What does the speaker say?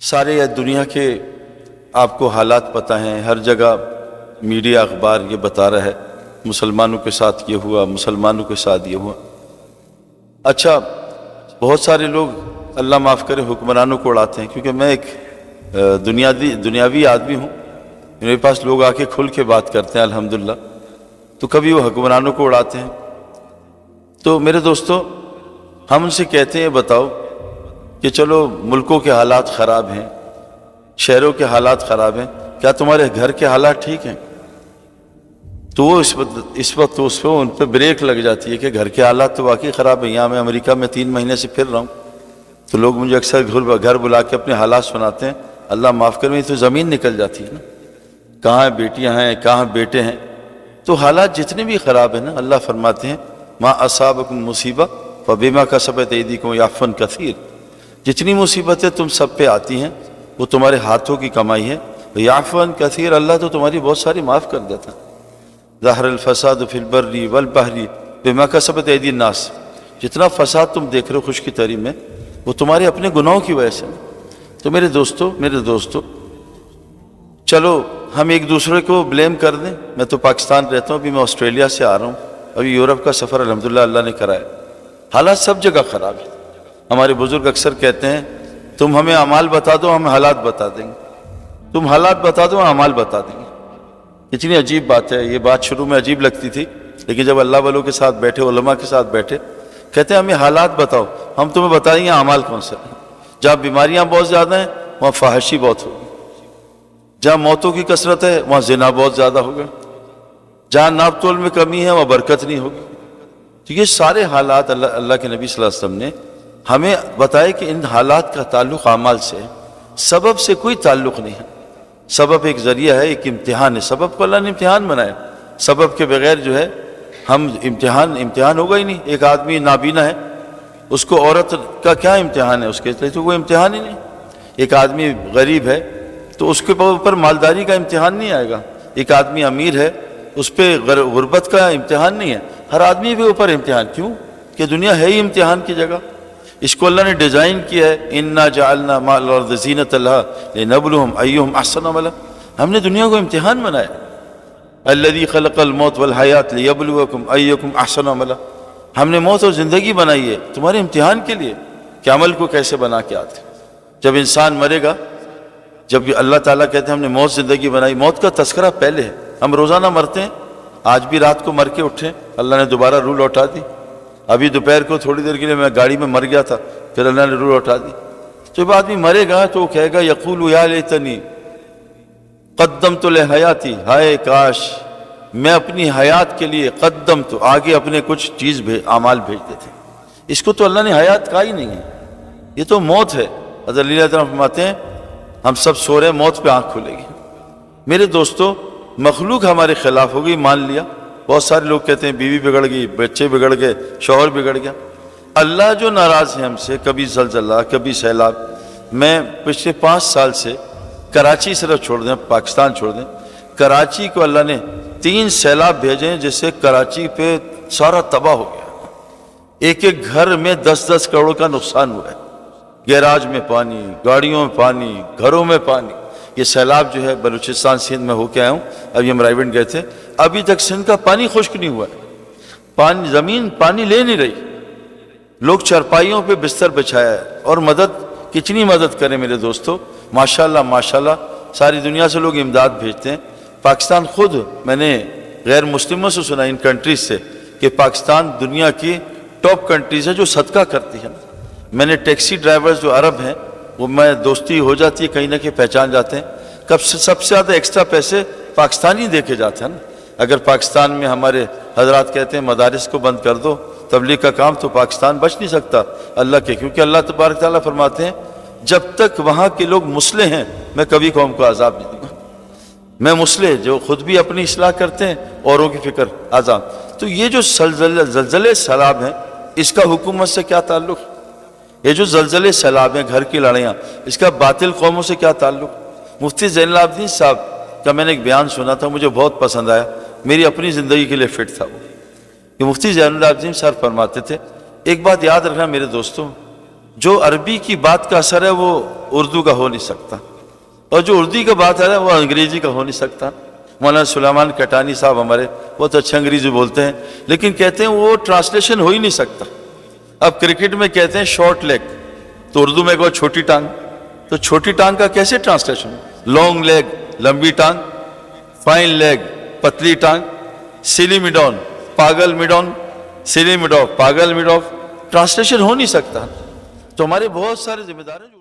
سارے دنیا کے آپ کو حالات پتہ ہیں، ہر جگہ میڈیا اخبار یہ بتا رہا ہے مسلمانوں کے ساتھ یہ ہوا، مسلمانوں کے ساتھ یہ ہوا۔ اچھا، بہت سارے لوگ اللہ معاف کرے حکمرانوں کو اڑاتے ہیں، کیونکہ میں ایک دنیاوی آدمی ہوں، میرے پاس لوگ آ کے کھل کے بات کرتے ہیں الحمدللہ، تو کبھی وہ حکمرانوں کو اڑاتے ہیں۔ تو میرے دوستو، ہم ان سے کہتے ہیں بتاؤ کہ چلو ملکوں کے حالات خراب ہیں، شہروں کے حالات خراب ہیں، کیا تمہارے گھر کے حالات ٹھیک ہیں؟ تو وہ اس وقت ان پہ بریک لگ جاتی ہے کہ گھر کے حالات تو واقعی خراب ہیں۔ یہاں میں امریکہ میں 3 مہینے سے پھر رہا ہوں، تو لوگ مجھے اکثر گھر بلا کے اپنے حالات سناتے ہیں، اللہ معاف کر، میں تو زمین نکل جاتی ہے نا، کہاں بیٹیاں ہیں، کہاں بیٹے ہیں۔ تو حالات جتنے بھی خراب ہیں نا، اللہ فرماتے ہیں ما اصابکم مصیبہ فبما کسبت ایدیکم یعفو عن کثیر، جتنی مصیبتیں تم سب پہ آتی ہیں وہ تمہارے ہاتھوں کی کمائی ہے، یعفو عن کثیر، اللہ تو تمہاری بہت ساری معاف کر دیتا ہے۔ ظہر الفساد فی البر والبحر بما کسبت ایدی الناس، جتنا فساد تم دیکھ رہے ہو خشکی تری میں، وہ تمہارے اپنے گناہوں کی وجہ سے۔ تو میرے دوستو چلو ہم ایک دوسرے کو بلیم کر دیں۔ میں تو پاکستان رہتا ہوں، ابھی میں آسٹریلیا سے آ رہا ہوں، ابھی یورپ کا سفر الحمدللہ اللہ نے کرایا۔ حالات سب جگہ خراب ہیں۔ ہمارے بزرگ اکثر کہتے ہیں تم ہمیں اعمال بتا دو، ہم حالات بتا دیں گے، تم حالات بتا دو، ہم اعمال بتا دیں گے۔ اتنی عجیب بات ہے، یہ بات شروع میں عجیب لگتی تھی، لیکن جب اللہ والوں کے ساتھ بیٹھے، علماء کے ساتھ بیٹھے، کہتے ہیں ہمیں حالات بتاؤ، ہم تمہیں بتائیں گے اعمال کون سے ہیں۔ جہاں بیماریاں بہت زیادہ ہیں وہاں فحاشی بہت ہوگی، جہاں موتوں کی کثرت ہے وہاں زنا بہت زیادہ ہوگا، جہاں ناپ تول میں کمی ہے وہاں برکت نہیں ہوگی۔ تو یہ سارے حالات اللہ کے نبی صلی اللہ علیہ وسلم نے ہمیں بتائے کہ ان حالات کا تعلق اعمال سے ہے، سبب سے کوئی تعلق نہیں ہے۔ سبب ایک ذریعہ ہے، ایک امتحان ہے، سبب کو اللہ نے امتحان بنایا، سبب کے بغیر جو ہے ہم امتحان ہوگا ہی نہیں۔ ایک آدمی نابینا ہے، اس کو عورت کا کیا امتحان ہے؟ اس کے لیے تو کوئی امتحان ہی نہیں۔ ایک آدمی غریب ہے تو اس کے اوپر مالداری کا امتحان نہیں آئے گا۔ ایک آدمی امیر ہے، اس پہ غربت کا امتحان نہیں ہے۔ ہر آدمی کے اوپر امتحان، کیوں کہ دنیا ہے ہی امتحان کی جگہ۔ اس کو اللہ نے ڈیزائن کیا ہے، انا جعلنا ما الارض زینۃ لہا لنبلوہم ایہم احسن عملا، ہم نے دنیا کو امتحان بنایا۔ الذی خلق الموت والحیات لیبلوکم ایہم احسن عملا، ہم نے موت اور زندگی بنائی ہے تمہارے امتحان کے لیے کہ عمل کو کیسے بنا کے آتے۔ جب انسان مرے گا، جب اللہ تعالیٰ کہتے ہیں ہم نے موت زندگی بنائی، موت کا تذکرہ پہلے ہے۔ ہم روزانہ مرتے ہیں، آج بھی رات کو مر کے اٹھے، اللہ نے دوبارہ روح لوٹا دی۔ ابھی دوپہر کو تھوڑی دیر کے لیے میں گاڑی میں مر گیا تھا، پھر اللہ نے روح لوٹا دی۔ جب آدمی مرے گا تو وہ کہے گا یقول یا لیتنی قدمت لحیاتی، ہائے کاش میں اپنی حیات کے لیے قدمت، آگے اپنے کچھ چیز اعمال بھیجتے تھے۔ اس کو تو اللہ نے حیات کہا ہی نہیں ہے، یہ تو موت ہے۔ حضرت علی رضی اللہ عنہ فرماتے ہیں ہم سب سو رہے ہیں، موت پہ آنکھ کھلے گی۔ میرے دوستو، مخلوق ہمارے خلاف ہو گئی، مان لیا۔ بہت سارے لوگ کہتے ہیں بیوی بگڑ گئی، بچے بگڑ گئے، شوہر بگڑ گیا۔ اللہ جو ناراض ہے ہم سے، کبھی زلزلہ، کبھی سیلاب۔ میں پچھلے 5 سال سے کراچی صرف چھوڑ دیں، پاکستان چھوڑ دیں، کراچی کو اللہ نے 3 سیلاب بھیجے ہیں جس سے کراچی پہ سارا تباہ ہو گیا۔ ایک گھر میں 10-10 کروڑ کا نقصان ہوا ہے، گیراج میں پانی، گاڑیوں میں پانی، گھروں میں پانی۔ یہ سیلاب جو ہے بلوچستان سندھ میں ہو کے آیا ہوں، ابھی ہم رائیونڈ گئے تھے، ابھی تک سندھ کا پانی خشک نہیں ہوا ہے، زمین پانی لے نہیں رہی۔ لوگ چرپائیوں پہ بستر بچھایا ہے، اور مدد کتنی مدد کریں میرے دوستو، ماشاءاللہ ماشاءاللہ ساری دنیا سے لوگ امداد بھیجتے ہیں۔ پاکستان خود، میں نے غیر مسلموں سے سنا، ان کنٹریز سے، کہ پاکستان دنیا کی ٹاپ کنٹریز ہے جو صدقہ کرتی ہے۔ میں نے ٹیکسی ڈرائیورز جو عرب ہیں، وہ میں دوستی ہو جاتی ہے، کہیں نہ کہیں پہچان جاتے ہیں، سب سے زیادہ ایکسٹرا پیسے پاکستانی دیکھے جاتے ہیں نا۔ اگر پاکستان میں ہمارے حضرات کہتے ہیں مدارس کو بند کر دو، تبلیغ کا کام، تو پاکستان بچ نہیں سکتا اللہ کے، کیونکہ اللہ تبارک تعالیٰ فرماتے ہیں جب تک وہاں کے لوگ مسلح ہیں میں کبھی قوم کو عذاب نہیں دوں گا۔ میں مسلح جو خود بھی اپنی اصلاح کرتے ہیں، اوروں کی فکر عذاب۔ تو یہ جو زلزلے سیلاب ہیں، اس کا حکومت سے کیا تعلق؟ یہ جو زلزلے سیلاب ہیں، گھر کی لڑائیاں، اس کا باطل قوموں سے کیا تعلق؟ مفتی زین العابدین صاحب کا میں نے ایک بیان سنا تھا، مجھے بہت پسند آیا، میری اپنی زندگی کے لیے فٹ تھا وہ، کہ مفتی زین العابدین صاحب فرماتے تھے ایک بات یاد رکھنا میرے دوستوں، جو عربی کی بات کا اثر ہے وہ اردو کا ہو نہیں سکتا، اور جو اردو کا بات ہے وہ انگریزی کا ہو نہیں سکتا۔ مولانا سلیمان کٹانی صاحب ہمارے بہت اچھا انگریزی بولتے ہیں، لیکن کہتے ہیں وہ ٹرانسلیشن ہو ہی نہیں سکتا۔ اب کرکٹ میں کہتے ہیں شارٹ لیگ، تو اردو میں کہو چھوٹی ٹانگ، تو چھوٹی ٹانگ کا کیسے ٹرانسلیشن؟ لانگ لیگ لمبی ٹانگ، فائن لیگ پتلی ٹانگ، سلی میڈون پاگل میڈون، سلی میڈوف پاگل میڈوف، ٹرانسلیشن ہو نہیں سکتا۔ تو ہمارے بہت سارے ذمہ دار ہیں۔